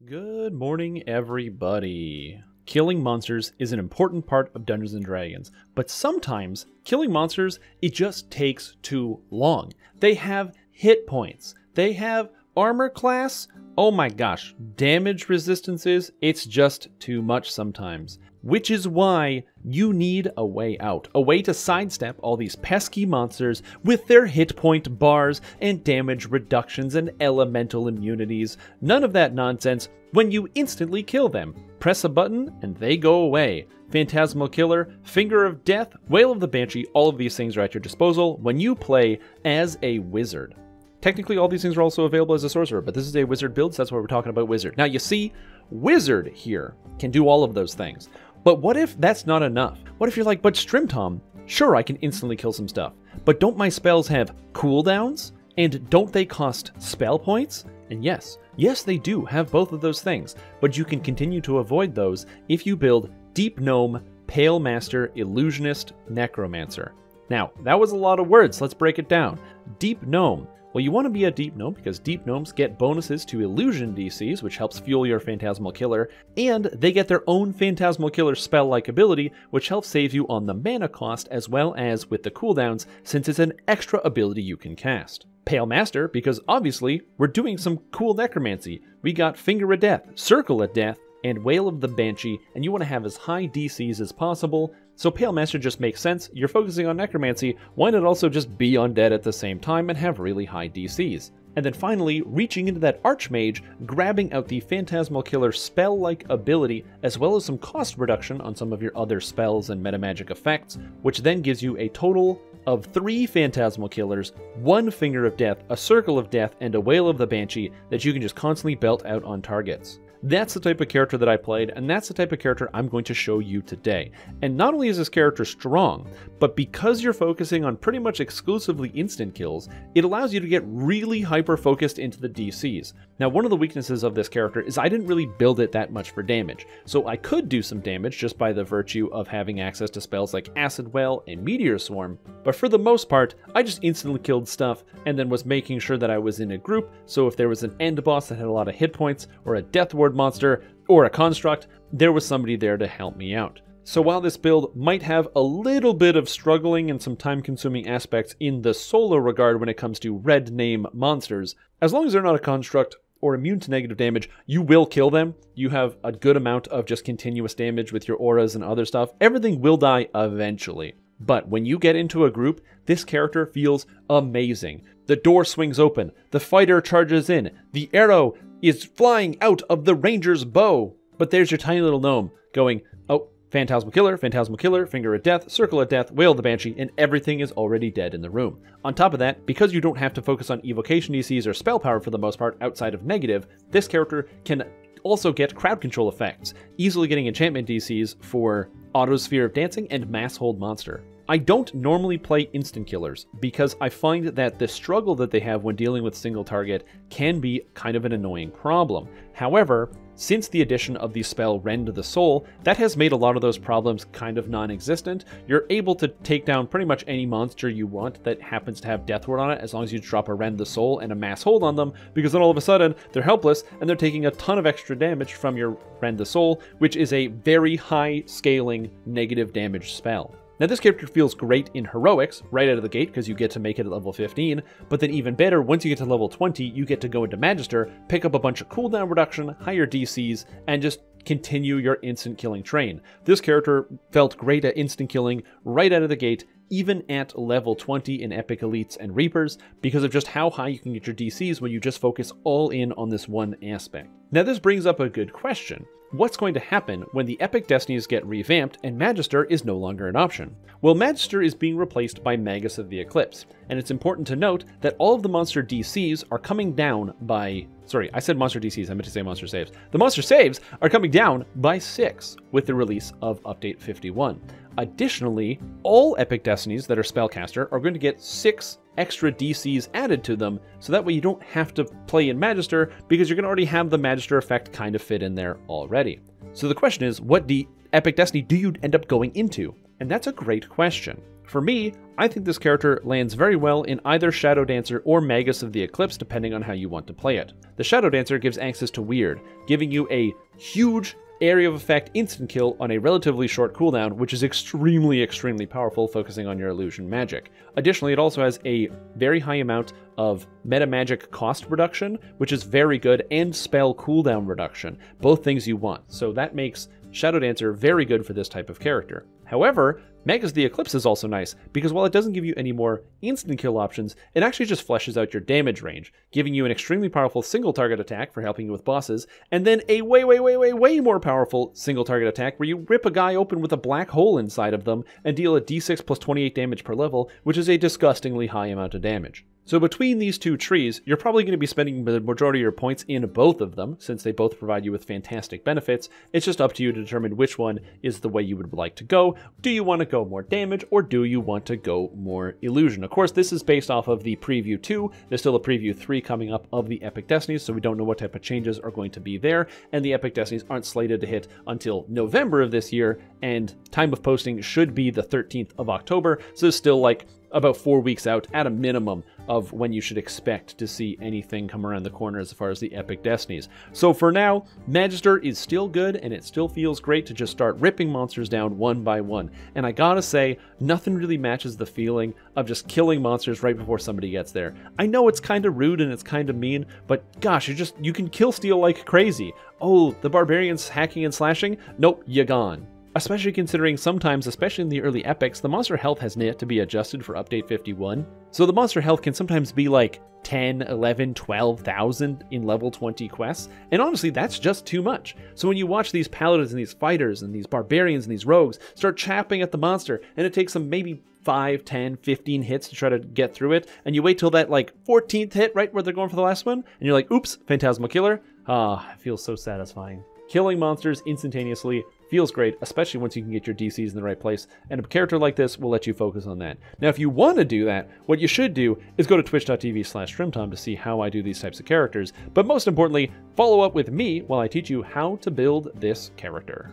Good morning, everybody. Killing monsters is an important part of Dungeons & Dragons, but sometimes killing monsters, it just takes too long. They have hit points. They have armor class. Oh my gosh, damage resistances, it's just too much sometimes. Which is why you need a way out. A way to sidestep all these pesky monsters with their hit point bars and damage reductions and elemental immunities. None of that nonsense when you instantly kill them. Press a button and they go away. Phantasmal Killer, Finger of Death, Wail of the Banshee, all of these things are at your disposal when you play as a wizard. Technically, all these things are also available as a sorcerer, but this is a wizard build, so that's why we're talking about wizard. Now, you see, wizard here can do all of those things. But what if that's not enough? What if you're like, but Strimtom, sure, I can instantly kill some stuff, but don't my spells have cooldowns? And don't they cost spell points? And yes, they do have both of those things, but you can continue to avoid those if you build Deep Gnome, Palemaster, Illusionist, Necromancer. Now, that was a lot of words, let's break it down. Deep Gnome. Well, you want to be a Deep Gnome because Deep Gnomes get bonuses to Illusion DCs, which helps fuel your Phantasmal Killer, and they get their own Phantasmal Killer spell-like ability, which helps save you on the mana cost as well as with the cooldowns, since it's an extra ability you can cast. Palemaster, because obviously we're doing some cool necromancy. We got Finger of Death, Circle of Death, and Wail of the Banshee, and you want to have as high DCs as possible, so Palemaster just makes sense. You're focusing on necromancy, why not also just be undead at the same time and have really high DCs? And then finally, reaching into that Archmage, grabbing out the Phantasmal Killer spell-like ability, as well as some cost reduction on some of your other spells and metamagic effects, which then gives you a total of 3 Phantasmal Killers, 1 Finger of Death, a Circle of Death, and a Wail of the Banshee that you can just constantly belt out on targets. That's the type of character that I played, and that's the type of character I'm going to show you today. And not only is this character strong, but because you're focusing on pretty much exclusively instant kills, it allows you to get really hyper-focused into the DCs. Now, one of the weaknesses of this character is I didn't really build it that much for damage, so I could do some damage just by the virtue of having access to spells like Acid Well and Meteor Swarm, but for the most part, I just instantly killed stuff and then was making sure that I was in a group, so if there was an end boss that had a lot of hit points, or a Death Ward monster, or a construct, there was somebody there to help me out. So while this build might have a little bit of struggling and some time-consuming aspects in the solo regard when it comes to red name monsters, as long as they're not a construct or immune to negative damage, you will kill them. You have a good amount of just continuous damage with your auras and other stuff. Everything will die eventually. But when you get into a group, this character feels amazing. The door swings open, the fighter charges in, the arrow is flying out of the ranger's bow. But there's your tiny little gnome going, oh, Phantasmal Killer, Finger of Death, Circle of Death, Wail of the Banshee, and everything is already dead in the room. On top of that, because you don't have to focus on evocation DCs or spell power for the most part outside of negative, this character can also get crowd control effects, easily getting enchantment DCs for Autosphere of Dancing and Mass Hold Monster. I don't normally play instant killers because I find that the struggle that they have when dealing with single target can be kind of an annoying problem. However, since the addition of the spell Rend the Soul, that has made a lot of those problems kind of non-existent. You're able to take down pretty much any monster you want that happens to have Death Ward on it as long as you drop a Rend the Soul and a Mass Hold on them, because then all of a sudden they're helpless and they're taking a ton of extra damage from your Rend the Soul, which is a very high scaling negative damage spell. Now this character feels great in Heroics right out of the gate because you get to make it at level 15, but then even better, once you get to level 20, you get to go into Magister, pick up a bunch of cooldown reduction, higher DCs, and just continue your instant killing train. This character felt great at instant killing right out of the gate, even at level 20 in Epic Elites and Reapers, because of just how high you can get your DCs when you just focus all in on this one aspect. Now this brings up a good question. What's going to happen when the Epic Destinies get revamped and Magister is no longer an option? Well, Magister is being replaced by Magus of the Eclipse, and it's important to note that all of the monster DCs are coming down by... Sorry, I said monster DCs, I meant to say monster saves. The monster saves are coming down by 6 with the release of Update 51. Additionally, all Epic Destinies that are Spellcaster are going to get 6 extra DCs added to them, so that way you don't have to play in Magister, because you're going to already have the Magister effect kind of fit in there already. So the question is, what Epic Destiny do you end up going into? And that's a great question. For me, I think this character lands very well in either Shadow Dancer or Magus of the Eclipse, depending on how you want to play it. The Shadow Dancer gives access to Weird, giving you a huge area of effect instant kill on a relatively short cooldown, which is extremely powerful, focusing on your illusion magic. Additionally, it also has a very high amount of meta magic cost reduction, which is very good, and spell cooldown reduction, both things you want. So that makes Shadow Dancer very good for this type of character. However, Magus the Eclipse is also nice, because while it doesn't give you any more instant kill options, it actually just fleshes out your damage range, giving you an extremely powerful single target attack for helping you with bosses, and then a way more powerful single target attack where you rip a guy open with a black hole inside of them and deal a d6 plus 28 damage per level, which is a disgustingly high amount of damage. So between these two trees, you're probably going to be spending the majority of your points in both of them, since they both provide you with fantastic benefits. It's just up to you to determine which one is the way you would like to go. Do you want to go more damage, or do you want to go more illusion? Of course, this is based off of the Preview 2. There's still a Preview 3 coming up of the Epic Destinies, so we don't know what type of changes are going to be there, and the Epic Destinies aren't slated to hit until November of this year, and time of posting should be the 13th of October, so it's still like about 4 weeks out at a minimum of when you should expect to see anything come around the corner as far as the Epic Destinies. So for now, Magister is still good, and it still feels great to just start ripping monsters down one by one. And I gotta say, nothing really matches the feeling of just killing monsters right before somebody gets there. I know it's kind of rude and it's kind of mean, but gosh, you can kill steal like crazy. Oh, the barbarians hacking and slashing? Nope, you're gone. Especially considering sometimes, especially in the early epics, the monster health has yet to be adjusted for update 51. So the monster health can sometimes be like 10, 11, 12,000 in level 20 quests, and honestly, that's just too much. So when you watch these paladins and these fighters and these barbarians and these rogues start chapping at the monster, and it takes them maybe 5, 10, 15 hits to try to get through it, and you wait till that like 14th hit, right where they're going for the last one, and you're like, oops, Phantasmal Killer. Ah, it feels so satisfying. Killing monsters instantaneously feels great, especially once you can get your DCs in the right place, and a character like this will let you focus on that. Now, if you want to do that, what you should do is go to twitch.tv/Strimtom to see how I do these types of characters, but most importantly, follow up with me while I teach you how to build this character.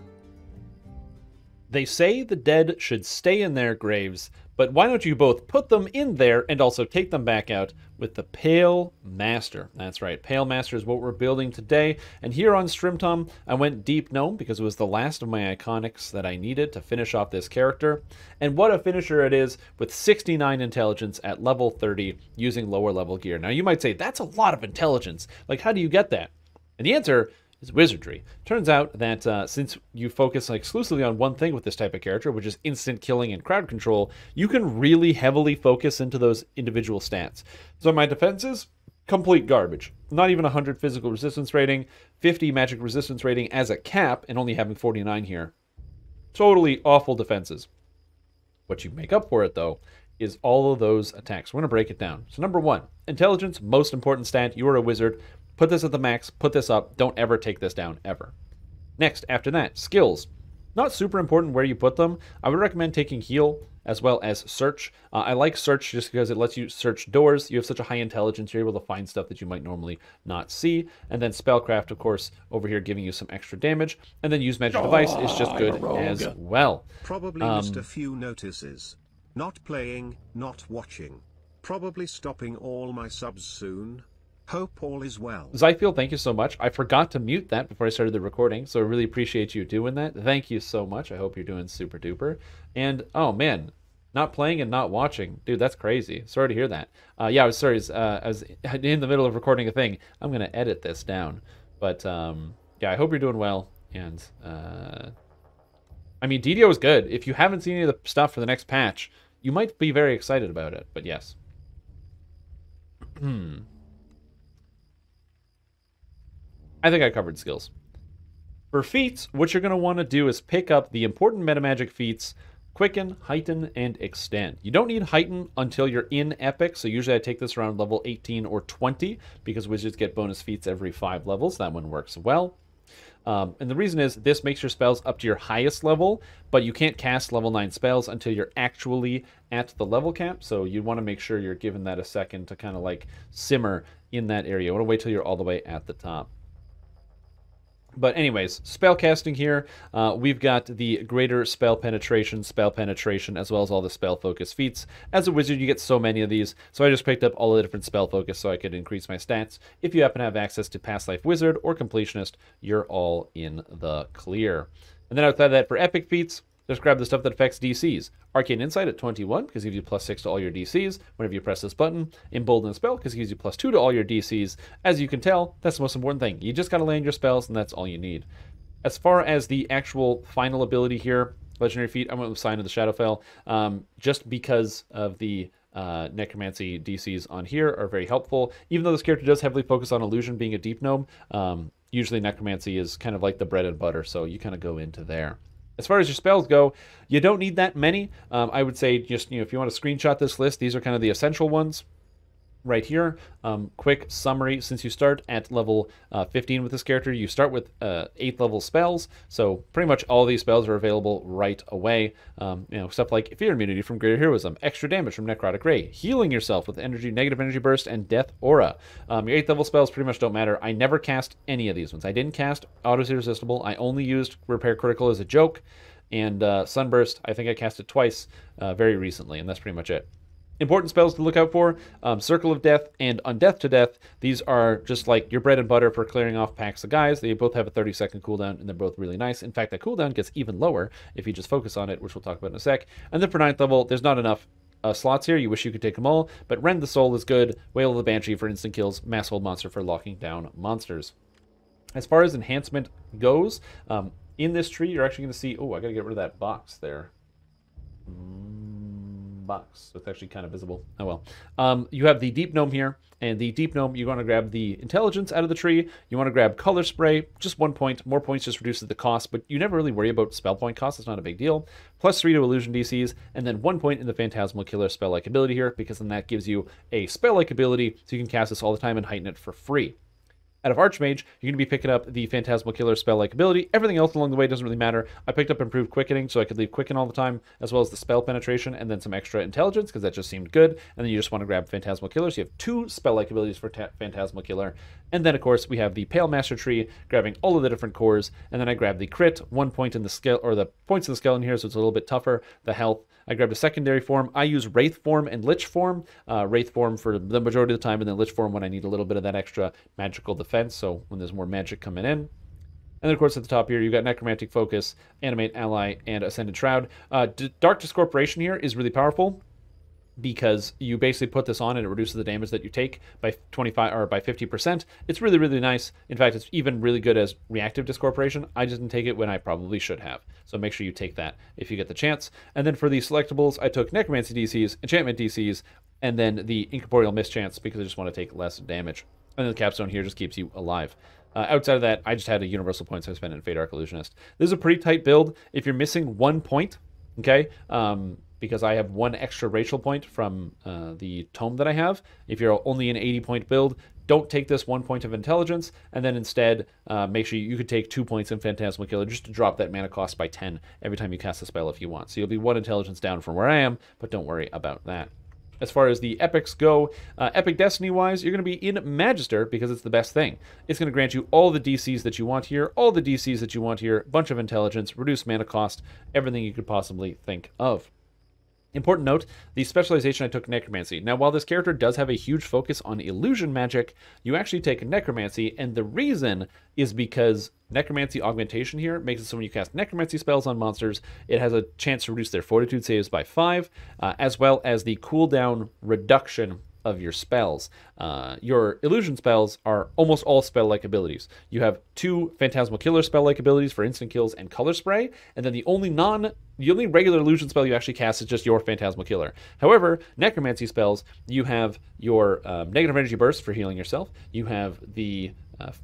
They say the dead should stay in their graves, but why don't you both put them in there and also take them back out with the Palemaster? That's right, Palemaster is what we're building today. And here on Strimtom, I went Deep Gnome because it was the last of my iconics that I needed to finish off this character. And what a finisher it is with 69 intelligence at level 30 using lower level gear. Now you might say, that's a lot of intelligence. Like, how do you get that? And the answer is wizardry. Turns out that since you focus exclusively on one thing with this type of character, which is instant killing and crowd control, you can really heavily focus into those individual stats. So my defenses, complete garbage. Not even 100 physical resistance rating, 50 magic resistance rating as a cap, and only having 49 here. Totally awful defenses. What you make up for it, though, is all of those attacks. We're going to break it down. So number 1, intelligence, most important stat. You are a wizard. Put this at the max, put this up, don't ever take this down, ever. Next, after that, skills. Not super important where you put them. I would recommend taking heal as well as search. I like search just because it lets you search doors. You have such a high intelligence, you're able to find stuff that you might normally not see. And then spellcraft, of course, over here giving you some extra damage. And then use magic device is just good as well. Probably missed a few notices. Not playing, not watching. Probably stopping all my subs soon. Hope all is well. Zyfield, thank you so much. I forgot to mute that before I started the recording, so I really appreciate you doing that. Thank you so much. I hope you're doing super duper. And, oh man, not playing and not watching. Dude, that's crazy. Sorry to hear that. Yeah, I was sorry. I was in the middle of recording a thing. I'm going to edit this down. But, yeah, I hope you're doing well. And, I mean, DDO is good. If you haven't seen any of the stuff for the next patch, you might be very excited about it. But, yes. I think I covered skills. For feats, what you're going to want to do is pick up the important metamagic feats, Quicken, Heighten, and Extend. You don't need Heighten until you're in Epic, so usually I take this around level 18 or 20, because wizards get bonus feats every 5 levels. That one works well. And the reason is, this makes your spells up to your highest level, but you can't cast level 9 spells until you're actually at the level cap, so you want to make sure you're giving that a second to kind of like simmer in that area. You want to wait till you're all the way at the top. But anyways, spell casting here, we've got the greater spell penetration, as well as all the spell focus feats. As a wizard, you get so many of these, so I just picked up all the different spell focus so I could increase my stats. If you happen to have access to Past Life Wizard or Completionist, you're all in the clear. And then outside of that, for epic feats, just grab the stuff that affects DCs. Arcane Insight at 21, because it gives you +6 to all your DCs whenever you press this button. Embolden Spell, because it gives you +2 to all your DCs. As you can tell, that's the most important thing. You just got to land your spells, and that's all you need. As far as the actual final ability here, Legendary Feat, I went with Sign of the Shadowfell, just because of the Necromancy DCs on here are very helpful. Even though this character does heavily focus on Illusion being a deep gnome, usually Necromancy is kind of like the bread and butter, so you kind of go into there. As far as your spells go, you don't need that many. I would say just, if you want to screenshot this list, these are kind of the essential ones right here. Quick summary, since you start at level 15 with this character, you start with 8th level spells, so pretty much all these spells are available right away. Stuff like Fear Immunity from Greater Heroism, extra damage from Necrotic Ray, healing yourself with Negative Energy Burst, and Death Aura. Your 8th level spells pretty much don't matter. I never cast any of these ones. I didn't cast Auto's Irresistible. I only used Repair Critical as a joke, and Sunburst, I think I cast it twice very recently, and that's pretty much it. Important spells to look out for, Circle of Death and Undeath to Death. These are just like your bread and butter for clearing off packs of guys. They both have a 30-second cooldown, and they're both really nice. In fact, that cooldown gets even lower if you just focus on it, which we'll talk about in a sec. And then for 9th level, there's not enough slots here. You wish you could take them all, but Rend the Soul is good. Wail of the Banshee for instant kills. Mass Hold Monster for locking down monsters. As far as enhancement goes, in this tree, you're actually going to see... Oh, I got to get rid of that box there. Box, so it's actually kind of visible. Oh well. You have the Deep Gnome here, and the Deep Gnome, you want to grab the Intelligence out of the tree. You want to grab Color Spray, just 1 point. More points just reduces the cost, but you never really worry about spell point cost. It's not a big deal. +3 to Illusion DCs, and then 1 point in the Phantasmal Killer spell-like ability here, because then that gives you a spell-like ability, so you can cast this all the time and heighten it for free. Out of Archmage, you're going to be picking up the Phantasmal Killer spell-like ability. Everything else along the way doesn't really matter. I picked up Improved Quickening, so I could leave Quicken all the time, as well as the Spell Penetration, and then some extra Intelligence, because that just seemed good. And then you just want to grab Phantasmal Killer, so you have 2 spell-like abilities for Phantasmal Killer. And then, of course, we have the Palemaster tree, grabbing all of the different cores. And then I grabbed the Crit, 1 point in the skill, or the points in the skeleton here, so it's a little bit tougher. The health. I grabbed a secondary form. I use Wraith form and Lich form. Wraith form for the majority of the time, and then Lich form when I need a little bit of that extra magical defense, so when there's more magic coming in. And then, of course, at the top here, you've got Necromantic Focus, Animate, Ally, and Ascended Shroud. Dark Discorporation here is really powerful, because you basically put this on and it reduces the damage that you take by 25 or by 50%. It's really, really nice. In fact, it's even really good as reactive discorporation. I didn't take it when I probably should have. So make sure you take that if you get the chance. And then for the selectables, I took Necromancy DCs, Enchantment DCs, and then the Incorporeal Mischance, because I just want to take less damage. And then the capstone here just keeps you alive. Outside of that, I just had a universal point, so I spent it in Fate Arc Illusionist. This is a pretty tight build. If you're missing 1 point, okay, because I have 1 extra racial point from the tome that I have. If you're only an 80-point build, don't take this 1 point of intelligence, and then instead make sure you could take 2 points in Phantasmal Killer just to drop that mana cost by 10 every time you cast a spell if you want. So you'll be 1 intelligence down from where I am, but don't worry about that. As far as the epics go, Epic Destiny-wise, you're going to be in Magister because it's the best thing. It's going to grant you all the DCs that you want here, all the DCs that you want here, bunch of intelligence, reduced mana cost, everything you could possibly think of. Important note, the specialization I took Necromancy. Now, while this character does have a huge focus on illusion magic, you actually take Necromancy, and the reason is because Necromancy augmentation here makes it so when you cast Necromancy spells on monsters, it has a chance to reduce their Fortitude saves by 5, as well as the cooldown reduction of your spells. Your illusion spells are almost all spell-like abilities. You have 2 Phantasmal Killer spell-like abilities for instant kills and Color Spray, and then the only regular illusion spell you actually cast is just your Phantasmal Killer. However, Necromancy spells, you have your Negative Energy Burst for healing yourself, you have the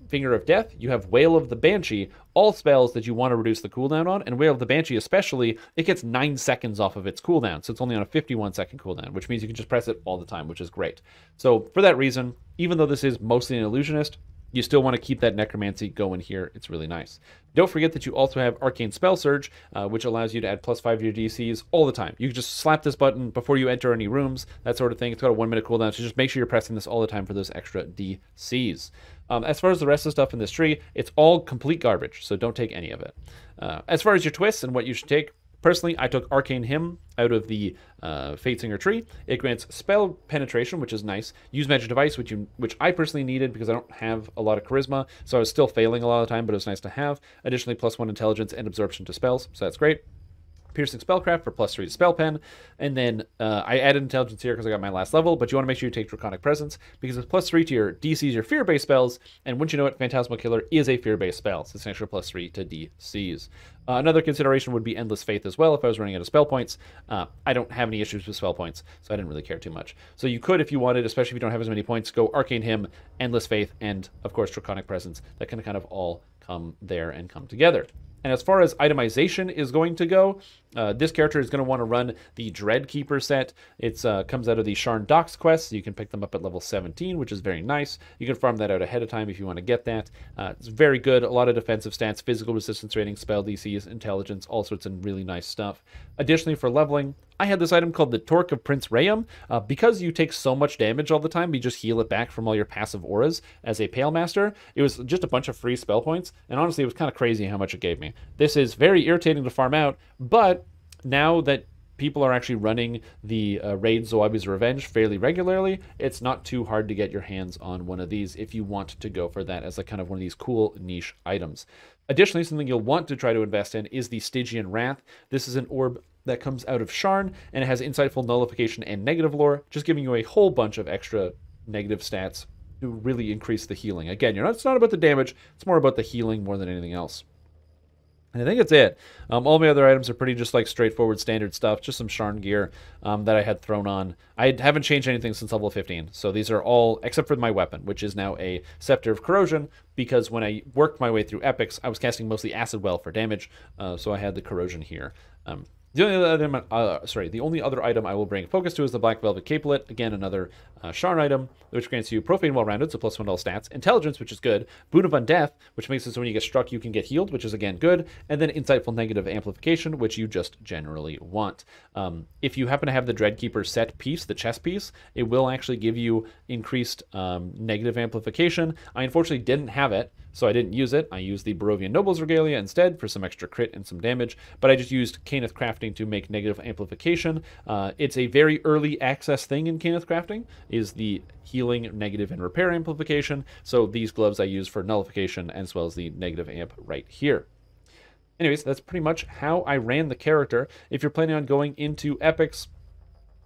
Finger of Death, you have Wail of the Banshee, all spells that you want to reduce the cooldown on, and Wail of the Banshee especially, it gets 9 seconds off of its cooldown, so it's only on a 51-second cooldown, which means you can just press it all the time, which is great. So for that reason, even though this is mostly an illusionist, you still want to keep that Necromancy going here. It's really nice. Don't forget that you also have Arcane Spell Surge, which allows you to add +5 to your DCs all the time. You can just slap this button before you enter any rooms, that sort of thing. It's got a 1-minute cooldown, so just make sure you're pressing this all the time for those extra DCs. As far as the rest of the stuff in this tree, it's all complete garbage, so don't take any of it. As far as your twists and what you should take, personally, I took Arcane Hymn out of the Fatesinger tree. It grants spell penetration, which is nice. Use Magic Device, which I personally needed because I don't have a lot of charisma, so I was still failing a lot of the time, but it was nice to have. Additionally, +1 intelligence and absorption to spells, so that's great. Piercing Spellcraft for +3 to Spell Pen, and then I added Intelligence here because I got my last level, but you want to make sure you take Draconic Presence because it's +3 to your DCs, your fear-based spells, and once you know it, Phantasmal Killer is a fear-based spell, so it's an extra +3 to DCs. Another consideration would be Endless Faith as well if I was running out of spell points. I don't have any issues with spell points, so I didn't really care too much. So you could, if you wanted, especially if you don't have as many points, go Arcane Hymn, Endless Faith, and of course Draconic Presence. That can kind of all come there and come together. And as far as itemization is going to go, this character is going to want to run the Dreadkeeper set. It comes out of the Sharn Docks quests. You can pick them up at level 17, which is very nice. You can farm that out ahead of time if you want to get that. It's very good. A lot of defensive stats, physical resistance rating, spell DCs, intelligence, all sorts of really nice stuff. Additionally, for leveling, I had this item called the Torque of Prince Rayum. Because you take so much damage all the time, you just heal it back from all your passive auras as a Palemaster. It was just a bunch of free spell points, and honestly, it was kind of crazy how much it gave me. This is very irritating to farm out, but now that people are actually running the raid Zoabi's Revenge fairly regularly, it's not too hard to get your hands on one of these if you want to go for that as a kind of one of these cool niche items. Additionally, something you'll want to try to invest in is the Stygian Wrath. This is an orb that comes out of Sharn, and it has Insightful Nullification and Negative Lore, just giving you a whole bunch of extra negative stats to really increase the healing. Again, it's not about the damage, it's more about the healing more than anything else. And I think that's it. All my other items are pretty just like straightforward standard stuff, just some Sharn gear that I had thrown on. I haven't changed anything since level 15, so these are all, except for my weapon, which is now a Scepter of Corrosion, because when I worked my way through epics, I was casting mostly Acid Well for damage, so I had the Corrosion here. The only other item I will bring focus to is the Black Velvet Capelet. Again, another Sharn item, which grants you Profane Well-Rounded, so +1 all stats. Intelligence, which is good. Boon of Undeath, which makes it so when you get struck, you can get healed, which is, again, good. And then Insightful Negative Amplification, which you just generally want. If you happen to have the Dreadkeeper set piece, the chest piece, it will actually give you increased negative amplification. I unfortunately didn't have it, so I didn't use it. I used the Barovian Noble's Regalia instead for some extra crit and some damage, but I just used Caneth Crafting to make negative amplification. It's a very early access thing in Caneth Crafting, is the healing, negative, and repair amplification, so these gloves I use for nullification as well as the negative amp right here. Anyways, that's pretty much how I ran the character. If you're planning on going into epics,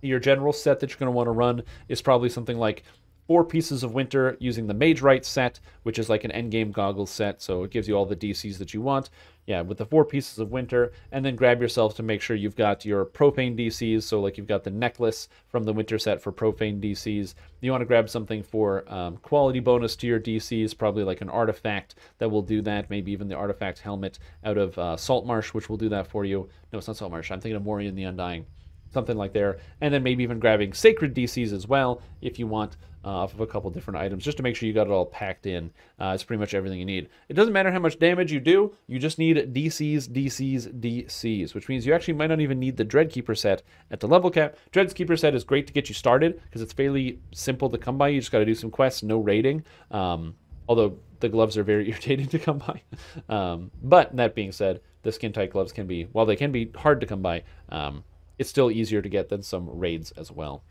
your general set that you're going to want to run is probably something like 4 pieces of winter using the Mage Right set, which is like an endgame goggles set, so it gives you all the DCs that you want. Yeah, with the 4 pieces of winter, and then grab yourself to make sure you've got your profane DCs, so like you've got the necklace from the winter set for profane DCs. You want to grab something for quality bonus to your DCs, probably like an artifact that will do that, maybe even the artifact helmet out of Saltmarsh, which will do that for you. No, it's not Saltmarsh, I'm thinking of Morian the Undying. Something like there, and then maybe even grabbing sacred DCs as well if you want, off of a couple different items, just to make sure you got it all packed in. It's pretty much everything you need. It doesn't matter how much damage you do, you just need DCs, DCs, DCs, which means you actually might not even need the Dreadkeeper set at the level cap. Dreadkeeper set is great to get you started, because it's fairly simple to come by. You just got to do some quests, no raiding, although the gloves are very irritating to come by. But that being said, the skin-tight gloves can be, while they can be hard to come by, it's still easier to get than some raids as well.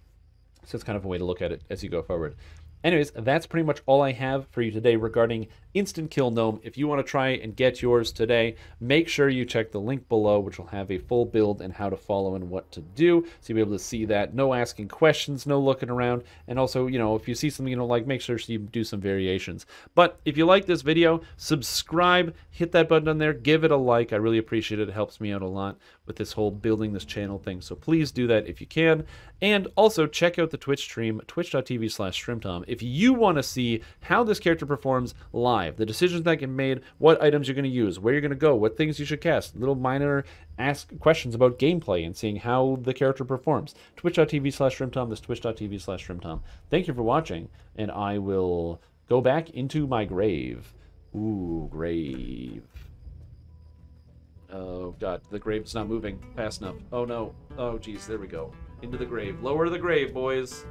So it's kind of a way to look at it as you go forward. Anyways, that's pretty much all I have for you today regarding Instant Kill Gnome. If you want to try and get yours today, make sure you check the link below, which will have a full build and how to follow and what to do. So you'll be able to see that. No asking questions, no looking around. And also, if you see something you don't like, make sure you do some variations. But if you like this video, subscribe, hit that button on there, give it a like. I really appreciate it. It helps me out a lot with this whole building this channel thing. So please do that if you can. And also check out the Twitch stream, twitch.tv/Strimtom. If you want to see how this character performs live, the decisions that get made, what items you're going to use, where you're going to go, what things you should cast, little minor ask questions about gameplay and seeing how the character performs. Twitch.tv/Strimtom, this twitch.tv/Strimtom. Thank you for watching, and I will go back into my grave. Ooh, grave. Oh, God, the grave's not moving fast enough. Oh, no. Oh, geez, there we go. Into the grave. Lower to the grave, boys.